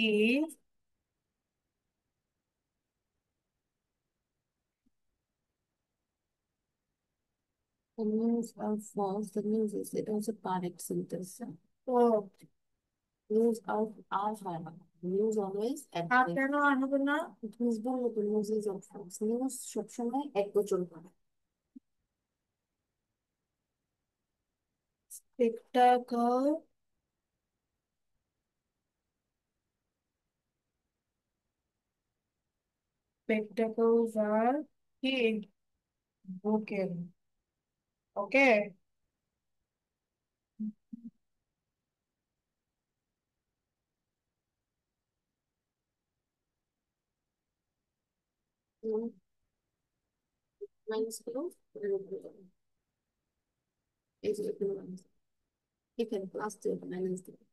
The news are false. The news is it was a correct sentence. O News are হয়। News always আর adverb. কেন আর হবে না? News বললে তো news is of false. News সবসময় একবচন হয়। স্পেকটাকল, spectacles are কি? Broken. ওকে, মাইনাস গুলো এই যে এগুলো minus। এখানে প্লাস দিয়ে মাইনাস দিবে।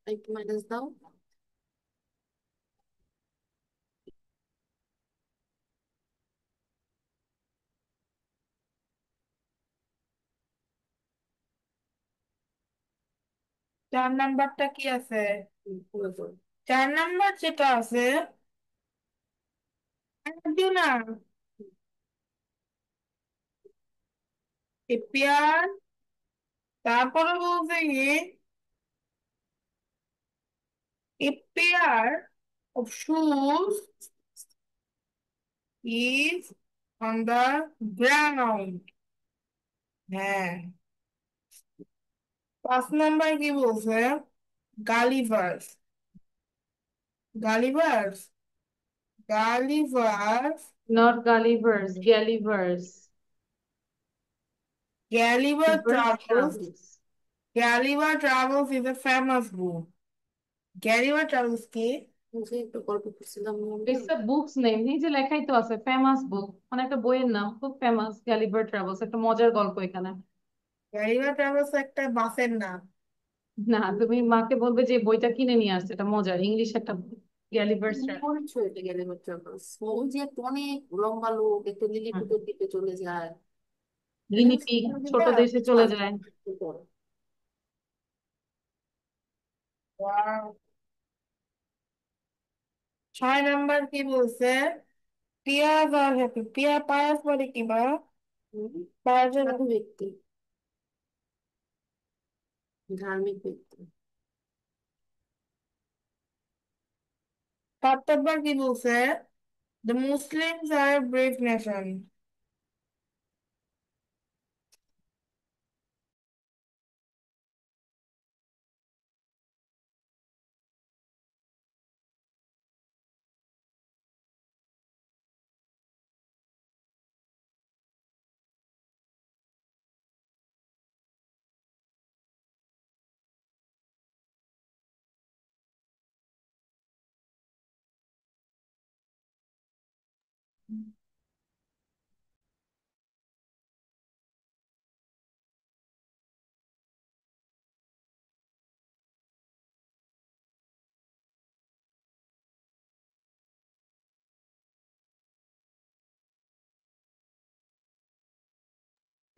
একটু মাইনাস দাও। 4 নাম্বারটা কি আছে? পুরো করো। 4 নাম্বার যেটা আছে দিও না, এপিয়ার, তারপরে বলছে কি a pair of shoes is on the ground. হ্যাঁ, 5 নাম্বার কি বলছে? Gulliver's, Gulliver's, Gulliver's, not Gulliver's, Gulliver's. Gulliver Gaলিver's travels, travels। Gulliver travels is a famous book. Gulliver travels কি? যে একটা গল্প পড়ছিলাম মনে ইটস আ বুকস নেম, এই যে লেখাই তো আছে, ফেমাস বুক, মানে একটা বইয়ের নাম, খুব ফেমাস, গ্যালিভার ট্রাভেলস, একটা মজার গল্প এখানে। গাড়িবা ট্রাভেলস একটা বাসের নাম। না, তুমি মাকে বলবে যে বইটা কিনে নিয়ে আসছে, এটা মজার ইংলিশ একটা বই, গ্যালিভার্স ট্রাভেলস। মনে হচ্ছে গেলে ওই যে একটা অনেক লম্বা লোক একটা লিলিপুটের দিকে চলে যায়। গিনি পিগ ছোট দেশে চলে যায়। Wow. 6 নাম্বার কি বলছে? পিয়াজ আর হ্যাপি, পায়াস বলে কি বা? পায়াসের সাধু ব্যক্তি, ধার্মিক ব্যক্তি। 7 নাম্বার কি বলছে? The Muslims are a brave nation.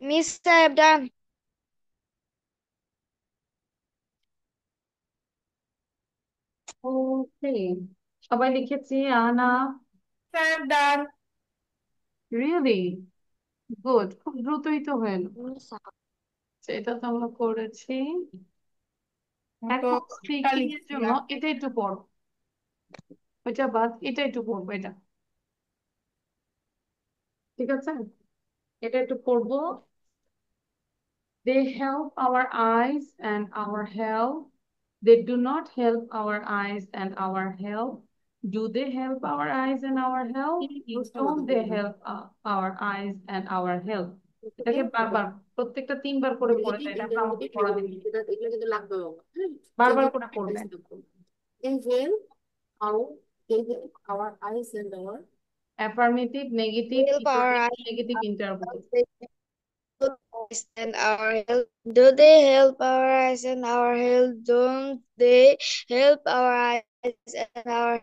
Miss, I have done. ওকে, সবাই লিখেছি। আনা, I'm done. রিয়েলি গুড, খুব দ্রুতই তো হলো। Miss, এটা তো আমরা করেছি। তো এখন একটা স্পিকিং এর লিখছি জন্য আর এটা একটু পড়ো, ওইটা বাদ, এটা একটু পড়বো, এটা ঠিক আছে, এটা একটু পড়বো। They help our eyes and our health. They do not help our eyes and our health. Do they help our eyes and our health? Don't they help our eyes and our health? এটাকে বারবার প্রত্যেকটা 3 বার করে পড়ে negative দেয়, এটা আমাকে interrogative পড়া দিন, নেগেটিভ এটা এগুলো কিন্তু লাগবে বাবা, হ্যাঁ? বারবার যেগুলো করে পড়বে। they help our they help our eyes and our affirmative, negative, help our interrogative, eyes negative, interrogative. and our health. Do they help our eyes and our health? Don't they help our eyes and our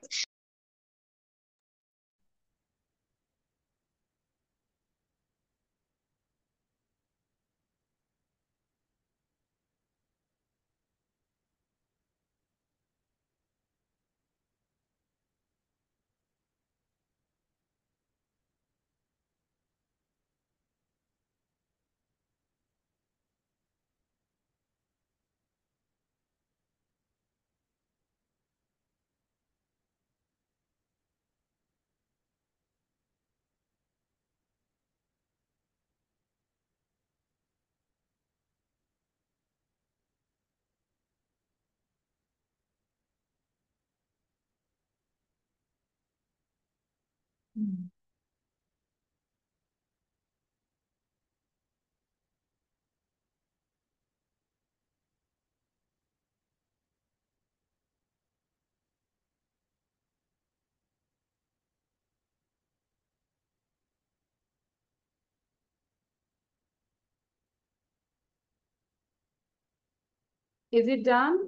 Is it done?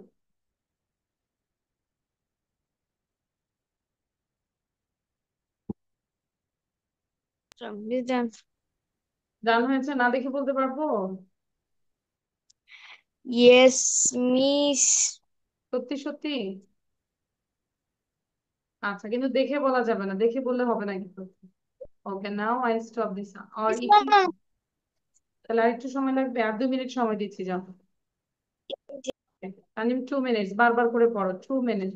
done. ডান হয়েছে, না দেখে বলতে পারবো? Yes, Miss. সত্যি সত্যি? আচ্ছা, কিন্তু দেখে বলা যাবে না, দেখে বললে হবে না কিন্তু। Okay, now I stop this, আর Miss, একটু, ma'am. তাহলে আর একটু সময় লাগবে, আর 2 মিনিট সময় দিচ্ছি, যাও। তানিম 2 মিনিট, বারবার করে পড়ো, 2 মিনিট।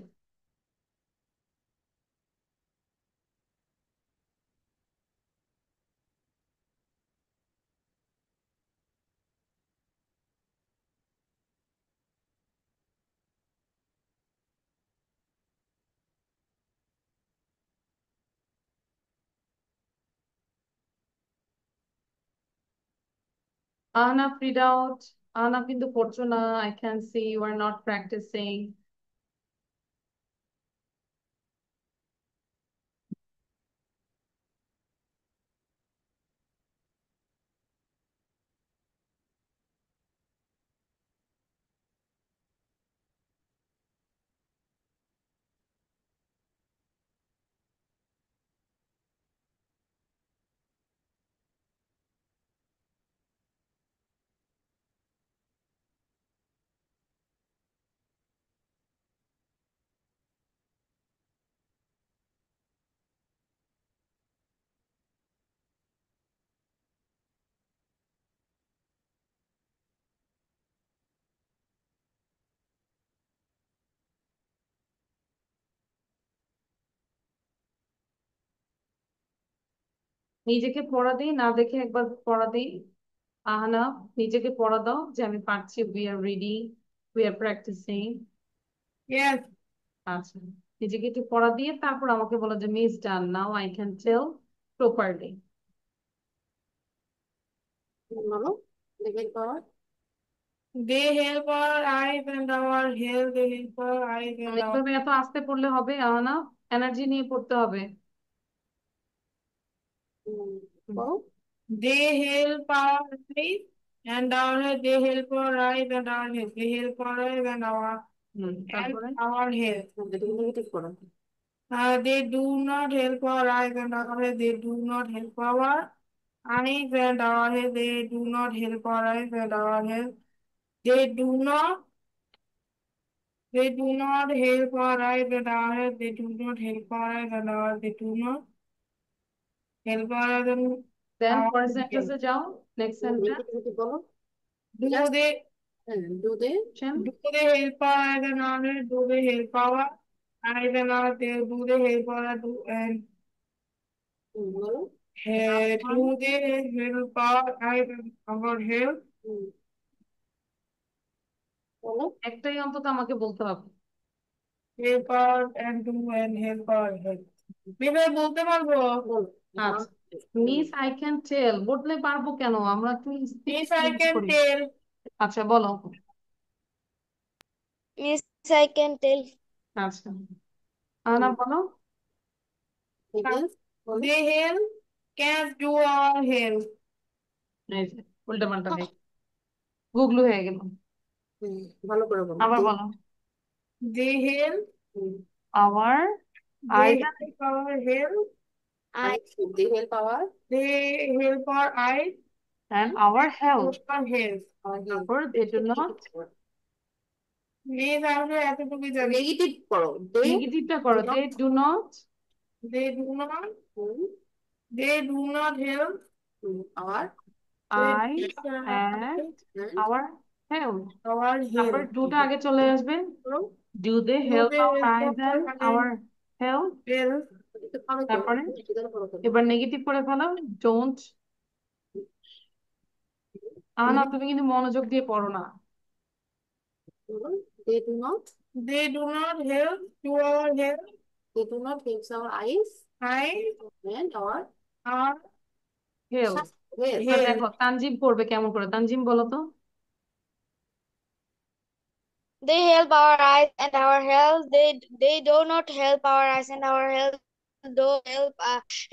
আনা, ফ্রিড আউট। আনা কিন্তু পড়ছো না, I can see you are not practicing. নিজেকে পড়া দিই, না দেখে একবার পড়া দিই। আহনা, নিজেকে পড়া দাও যে আমি পারছি। We are reading, we are practicing. Yes. আচ্ছা, নিজেকে একটু পড়া দিয়ে তারপর আমাকে বলো যে miss done, now I can tell properly. বলো, দেখে পাওয়ার। They help our eyes and our health. They help our eyes and our. এইভাবে এত আস্তে পড়লে হবে আহনা? এনার্জি নিয়ে পড়তে হবে। বলো। They help our eyes and our health. They help our eyes and our health. They help our eyes and our and তারপরে our health. নেগেটিভ করো। They do not help our eyes and our health. They do not help our eyes and our health. They do not help our eyes and our health. They do not. They do not help our eyes and our health. They do not help our eyes and our. They do not help our eyes and then our পরের health. সেন্টেন্সে যাও, next sentence. Negativity বলো। Do just they do they. do they help our eyes and our health? Do they help our eyes and our they do they help our do and বলো। do they help our eyes and our health? হুম, বলো। একটাই অন্তত আমাকে বলতে হবে। Help our and do and help our health. বিনয় বলতে পারবো? বলো। আচ্ছা, মিস আই ক্যান টেল বললে পারবো কেন? আমরা একটু speed If I change can করি। tell, আচ্ছা বলো। Miss, I can tell. আচ্ছা, আনা বলো। বলো। they help cats do our health. এই যে উল্টা পাল্টা হয়ে গুগলু হয়ে গেল। হুম, ভালো করে বলো। আবার বলো। They help. Our They eyes help our health. I they help our They help our eyes. and our health, Help our health. তারপর they do not। মেয়ে তাহলে এতটুকু জানি নেগেটিভ করো। দে নেগেটিভটা করো, they do not। they do not they do not help our I and our health, our তারপর health. ডুটা আগে চলে আসবে। Do they Do help they our help eyes and our our health? health? তারপরে এবার negative করে ফেলো, don't। না, তুমি কিন্তু মনোযোগ দিয়ে পড়ো না। They do not They do not help to our health. They do not helps our eyes Eyes and our our health. Health. এবার health. দেখো তানজিম করবে কেমন করে, তানজিম বলো তো। They help our eyes and our health. They do not help our eyes and our health. Do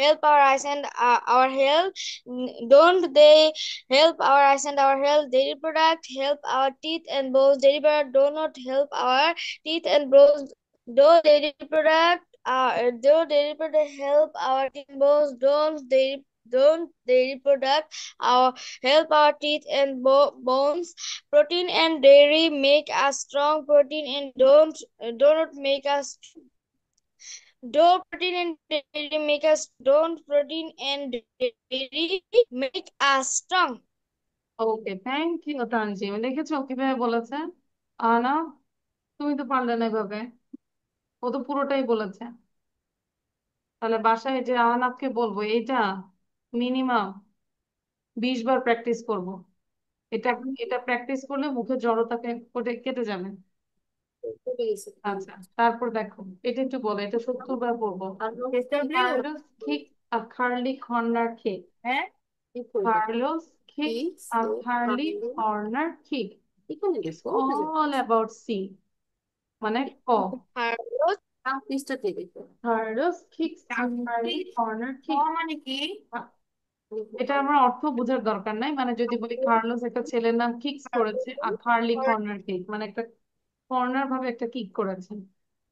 help our eyes and our health. Don't they help our eyes and our health? Dairy product help our teeth and bones. Dairy product do not help our teeth and bones. Do dairy product help our teeth and bones? Don't dairy product our help our teeth and bones? Protein and dairy make us strong. Protein and do not make us. Do protein and dairy make us. Don't protein and dairy make us strong. ওকে, thank you Tanzim. দেখেছো কিভাবে বলেছে? আনা, তুমি তো পারলে না এভাবে, ও তো পুরোটাই বলেছে। তাহলে বাসায় যে আহনাফকে বলবো এটা মিনিমাম 20 বার প্র্যাকটিস করব। এটা এটা প্র্যাকটিস করলে মুখে জড়তাকে কেটে যাবে। আচ্ছা, তারপর দেখো এটা একটু বলো, এটা 70 বার পড়বো। Carlos kicked a curly corner kick. হ্যাঁ Carlos kicked a curly corner kick. এখানে It's দেখো all about C, মানে ক। Carlos পৃষ্ঠা থেকে Carlos kicks a curly corner kick. মানে কি? এটা আমার অর্থ বোঝার দরকার নাই, মানে যদি বলি কার্লোস একটা ছেলের নাম কিকস করেছে আর কার্লি কর্নার কিক, মানে একটা কর্নার ভাবে একটা কিক করেছে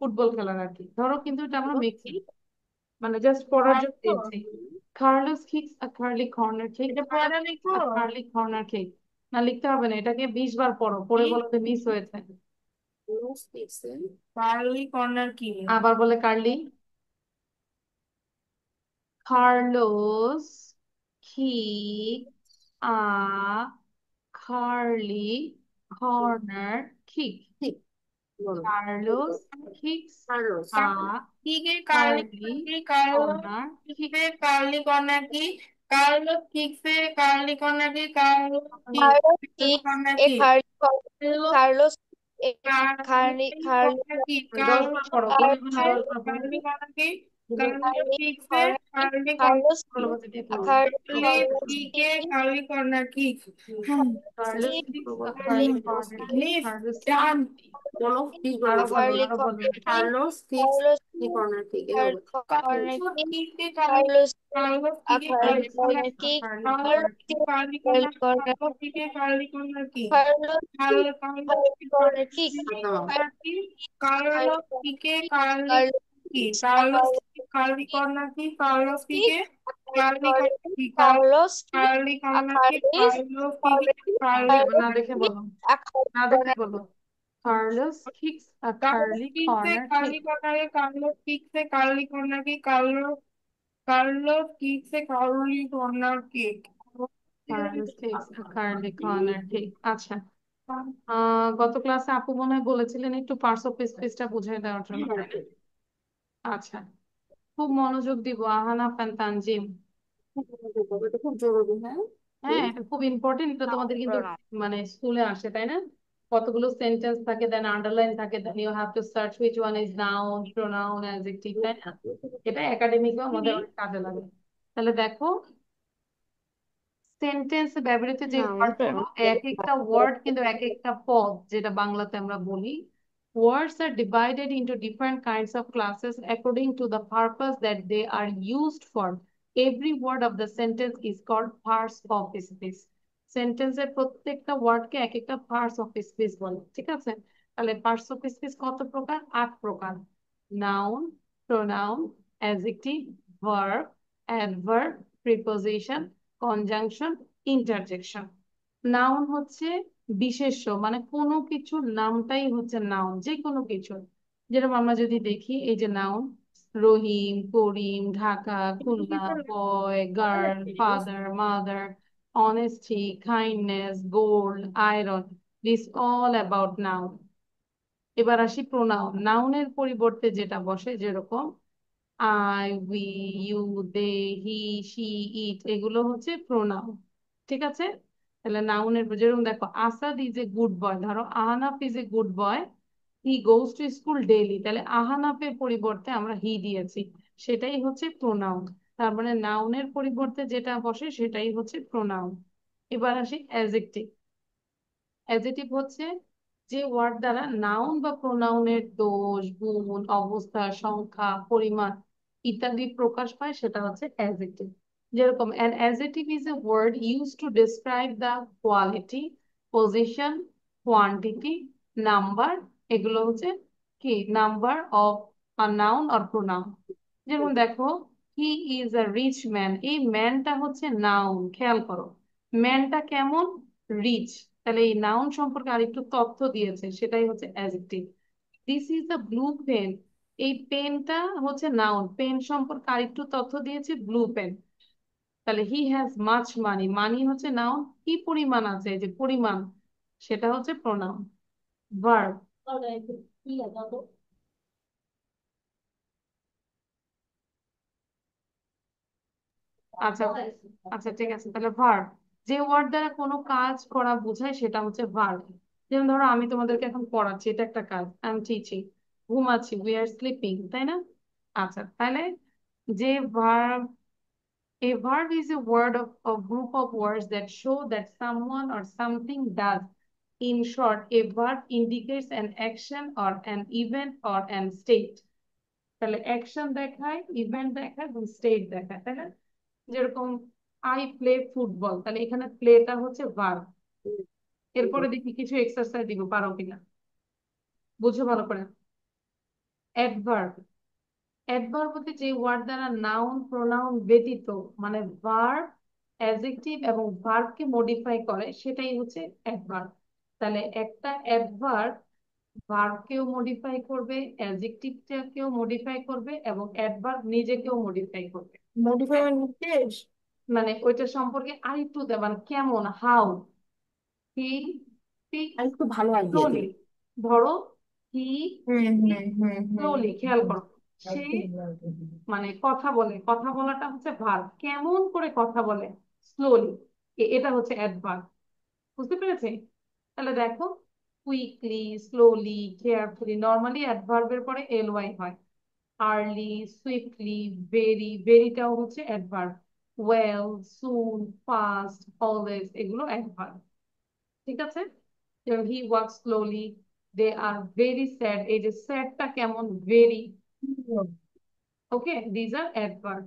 ফুটবল খেলার আর কি, ধরো। কিন্তু এটা আমরা মেকি, মানে জাস্ট পড়ার জন্য দিয়েছি। কার্লোস কিকস আ কার্লি কর্নার কিক, এটা কার্লোস পড়া কিকস লিখবো? আ কার্লি কর্নার কিক। না, লিখতে হবে না, এটাকে 20 বার পড়ো, পড়ে বলো যে মিস হয়েছে। কার্লি কর্নার কি? আবার বলে curly. Carlos kick a curly corner kick. Carlos kicks a কি কে curly curly Carlos corner kick. Curly corner কি? Carlos kicks a Carly corner kick. Carlos kicks Carlos a kicks corner a kick. Carly corner. Carlos Carlos a Carly Carly Carly corner kick. দশ Carlos বার পড়ো, Carly কোনোদিন দশ বার পড়ো। Carly corner kick. কিন্তু Carlos kicks a corner kick. Carly corner Carlos বলো kick বলতে দিয়ে a পড়ো। Carly Carly Carlos kick a kick. Carly corner kick. Carlos Kick Carly Carly corner corner kick. Kick, Miss Carlos done. বলো কি আরো বলবো বলো Carly আরো বলো। corner kick. Carlos kicks Carlos কি কর্নার কিক Carly এভাবে corner Carlos kick. kick a Carly. Carlos Carlos a kick a Carly Carly Carlos corner. corner kick kick. Carly Carlos corner Carlos kick kick, Carly Carly corner. corner Carlos kick kick. a Carly corner kick. Carlos kick Carlos Carly kick corner kick. Carly দাও corner kick. Carly Carlos corner kick a kick. Carly Carlos kick. kick a Carlos Carly kick Carly kick. corner kick. Carlos kick Kick a a Carly Carly corner corner kick. kick. Carlos kick Carly a corner kick. Carly Carlos kick corner a kick. Carly দেখো না Carlos corner দেখে kick বলো, a Carly না দেখে corner বলো। Carlos kicks a Carlos Carly kicks a corner kick, Carly corner. Carlos kicks a Carly corner kick. Carlos kicks a Carly corner kick. Carlos kicks a Carly corner kick. আচ্ছা, গত ক্লাসে আপু মনে হয় বলেছিলেন একটু পার্টস অফ স্পিচটা বুঝিয়ে দেওয়ার জন্য, তাই না? আচ্ছা, খুব মনোযোগ দিব আহানা and তানজিম। এটা খুব জরুরি হ্যাঁ হ্যাঁ, এটা খুব ইম্পর্টেন্ট, এটা তোমাদের কিন্তু মানে স্কুলে আসে, তাই না? কতগুলো সেন্টেন্স থাকে, দেন আন্ডারলাইন থাকে, then you have to search which one is noun, pronoun, adjective, তাই না? এটা একাডেমিকও আমাদের অনেক কাজে লাগে। তাহলে দেখো, সেন্টেন্স ব্যবহৃত যে ওয়ার্ড গুলো, এক একটা ওয়ার্ড কিন্তু এক একটা পদ, যেটা বাংলাতে আমরা বলি। Words are divided into different kinds of classes according to the purpose that they are used for. Every word of the sentence is called parts of speech. সেন্টেন্সের প্রত্যেকটা ওয়ার্ডকে এক একটা পার্টস অফ স্পিচ বলে, ঠিক আছে? তাহলে পার্টস অফ স্পিচ কত প্রকার? 8 প্রকার। Noun, pronoun, adjective, verb, adverb, preposition, conjunction, interjection. Noun হচ্ছে বিশেষ্য, মানে কোনো কিছুর নামটাই হচ্ছে নাউন, যে কোনো কিছু। যেরকম আমরা যদি দেখি, এই যে noun, Rahim, Karim, Dhaka, Khulna, boy, girl, father, mother, honesty, kindness, gold, iron, this all about noun. এবার আসি প্রোনাউন। নাউনের পরিবর্তে যেটা বসে, যেরকম I, we, you, they, he, she, it, এগুলো হচ্ছে প্রোনাউন, ঠিক আছে? তাহলে নাউনের যেরকম দেখো, Asad is a good boy, ধরো Ahnaf is a good boy, he goes to school daily, তাহলে আহনাফের পরিবর্তে আমরা হি দিয়েছি, সেটাই হচ্ছে প্রোনাউন। তার মানে নাউনের পরিবর্তে যেটা বসে সেটাই হচ্ছে প্রোনাউন। এবার আসি অ্যাডজেক্টিভ। অ্যাডজেক্টিভ হচ্ছে যে ওয়ার্ড দ্বারা নাউন বা প্রোনাউনের দোষ, গুণ, অবস্থা, সংখ্যা, পরিমাণ ইত্যাদি প্রকাশ পায়, সেটা হচ্ছে অ্যাডজেক্টিভ। যেরকম an adjective is a word used to describe the quality, position, quantity, number, এগুলো হচ্ছে কি number of a noun or pronoun। যেমন দেখো, he is a rich man, এই ম্যানটা হচ্ছে নাউন, খেয়াল করো ম্যানটা কেমন, রিচ। তাহলে এই নাউন সম্পর্কে আরেকটু তথ্য দিয়েছে, সেটাই হচ্ছে adjective. This is a blue pen, এই পেনটা হচ্ছে নাউন, পেন সম্পর্কে আরেকটু তথ্য দিয়েছে, ব্লু পেন। তাহলে হি হ্যাজ মাচ মানি, মানি হচ্ছে নাউন, কি পরিমাণ আছে, এই যে পরিমাণ, সেটা হচ্ছে প্রোনাউন। ভার্ব, আচ্ছা আচ্ছা ঠিক আছে, তাহলে ভার্ব যে ওয়ার্ড দ্বারা কোনো কাজ করা বোঝায় সেটা হচ্ছে ভার্ব। যেমন ধরো আমি তোমাদেরকে এখন পড়াচ্ছি, এটা একটা কাজ, আই এম টিচিং। ঘুমাচ্ছি, উই আর স্লিপিং, তাই না? আচ্ছা, তাহলে যে verb, a verb is a word of a group of words that show that someone or something does. In short, a verb indicates an action or an event or an state. তাহলে action দেখায়, event দেখায় এবং state দেখায়, তাই না? যেরকম I play football, তাহলে এখানে প্লেটা হচ্ছে ভার্ব। এরপরে দেখি কিছু এক্সারসাইজ দিব, পারো কিনা, বুঝো ভালো করে। অ্যাডভার্ব, অ্যাডভার্ব হচ্ছে যে ওয়ার্ড দ্বারা নাউন প্রোনাউন ব্যতীত, মানে ভার্ব, অ্যাডজেক্টিভ এবং ভার্বকে মডিফাই করে, সেটাই হচ্ছে অ্যাডভার্ব। তাহলে একটা অ্যাডভার্ব ভার্বকেও মডিফাই করবে, অ্যাডজেক্টিভটাকেও মডিফাই করবে এবং অ্যাডভার্ব নিজেকেও মডিফাই করবে। মডিফাই শেষ। মানে ওইটা সম্পর্কে আরেকটু দেবান, কেমন, হাউ, হি আর একটু ভালো আইডিয়া স্লোলি, দিন ধরো হি হুম হুম হুম হুম স্লোলি, খেয়াল করো, সে মানে কথা বলে, কথা বলাটা হচ্ছে ভার্ব, কেমন করে কথা বলে, স্লোলি, এটা হচ্ছে অ্যাডভার্ব। বুঝতে পেরেছি? তাহলে দেখো, কুইকলি, স্লোলি, কেয়ারফুলি, নর্মালি অ্যাডভার্বের পরে এল ওয়াই হয়। আর্লি, সুইফটলি, ভেরি, ভেরিটাও হচ্ছে adverb. Well, soon, fast, always, এগুলো অ্যাডভার্ব। ঠিক আছে? He walk slowly, they are very sad, এই যে স্যাডটা কেমন, very. Okay, these are adverb.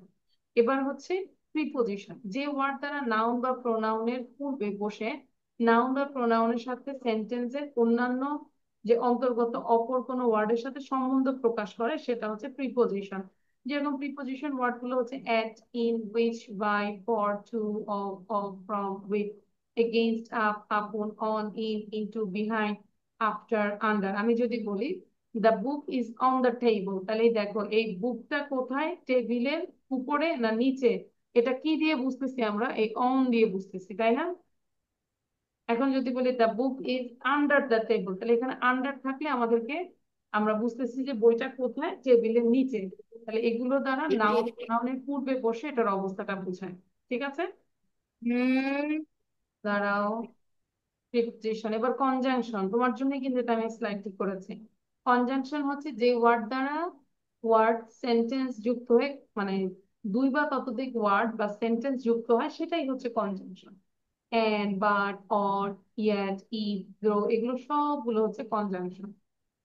এবার হচ্ছে প্রিপোজিশন, যে ওয়ার্ড দ্বারা নাউন বা প্রোনাউনের পূর্বে বসে নাউন বা প্রোনাউনের সাথে সেন্টেন্সের অন্যান্য যে অন্তর্গত অপর কোনো ওয়ার্ডের সাথে সম্বন্ধ প্রকাশ করে সেটা হচ্ছে প্রিপোজিশন। যেরকম প্রিপোজিশন ওয়ার্ড গুলো হচ্ছে at, in, which, by, for, to, of, from, with, against, up, upon, on, in, into, behind, after, under. আমি যদি বলি the book is on the table, তাহলে এই দেখো এই বুকটা কোথায়, টেবিলের উপরে না নিচে, এটা কি দিয়ে বুঝতেছি আমরা, এই অন দিয়ে বুঝতেছি, তাই না? এখন যদি বলি the book is under the table, তাহলে এখানে আন্ডার থাকলে আমাদেরকে, আমরা বুঝতেছি যে বইটা কোথায়, টেবিলের নিচে। তাহলে এগুলো দ্বারা নাউন নাউনের পূর্বে বসে এটার অবস্থাটা বোঝায়। ঠিক আছে? দাঁড়াও, প্রিপোজিশন। এবার কনজাংশন, তোমার জন্য কিন্তু এটা আমি স্লাইড ঠিক করেছি। কনজাংশন হচ্ছে যে ওয়ার্ড দ্বারা ওয়ার্ড সেন্টেন্স যুক্ত হয়ে, মানে দুই বা ততোধিক ওয়ার্ড বা সেন্টেন্স যুক্ত হয়, সেটাই হচ্ছে conjunction. And, but, or, yet, ইথ, এগুলো সবগুলো হচ্ছে কনজাংশন।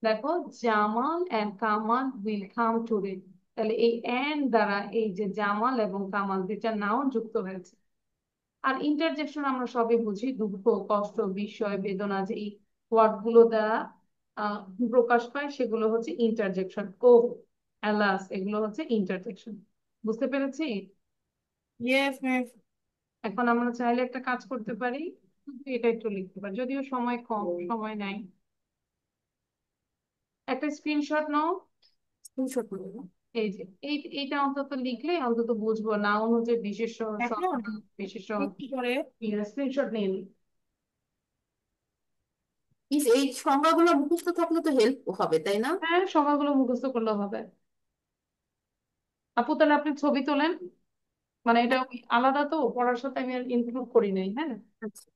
দেখো, Jamal and Kamal will come today, তাহলে এই এন্ড দ্বারা এই যে জামাল এবং কামাল দুইটা নাউন যুক্ত হয়েছে। আর ইন্টারজেকশন আমরা সবই বুঝি, দুঃখ, কষ্ট, বিস্ময়, বেদনা, যে এই ওয়ার্ড গুলো দ্বারা প্রকাশ পায় সেগুলো হচ্ছে ইন্টারজেকশন। ও, অ্যালাস, এগুলো হচ্ছে ইন্টারজেকশন। বুঝতে পেরেছি? Yes ma'am. এখন আমরা চাইলে একটা কাজ করতে পারি, শুধু এটা একটু লিখতে পারি, যদিও সময় কম, সময় নাই। একটা স্ক্রিনশট নাও। স্ক্রিনশট নেবো। এই যে এইটা অন্তত লিখলে অন্তত বুঝবো নাউন হচ্ছে বিশেষ্য, এখন বিশেষ্য। কি করে? স্ক্রিনশট নিয়ে নিই। এই সংজ্ঞাগুলো মুখস্থ থাকলে তো হেল্প হবে, তাই না? হ্যাঁ, সংখ্যাগুলো মুখস্থ করলে হবে। আপু তাহলে আপনি ছবি তোলেন, মানে এটা আলাদা তো, পড়ার সাথে আমি আর ইনক্লুড করি নাই। হ্যাঁ, আচ্ছা,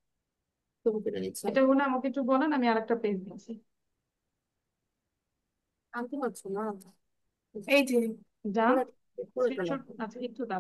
তবু কেটে নিচ্ছি। এটা হলে আমাকে একটু বলেন, আমি আরেকটা পেজ দিচ্ছি। আনতে পারছো না? এই যে যান, করে করে ফেলো। স্ক্রিনশট। আচ্ছা, একটু দাঁড়ান।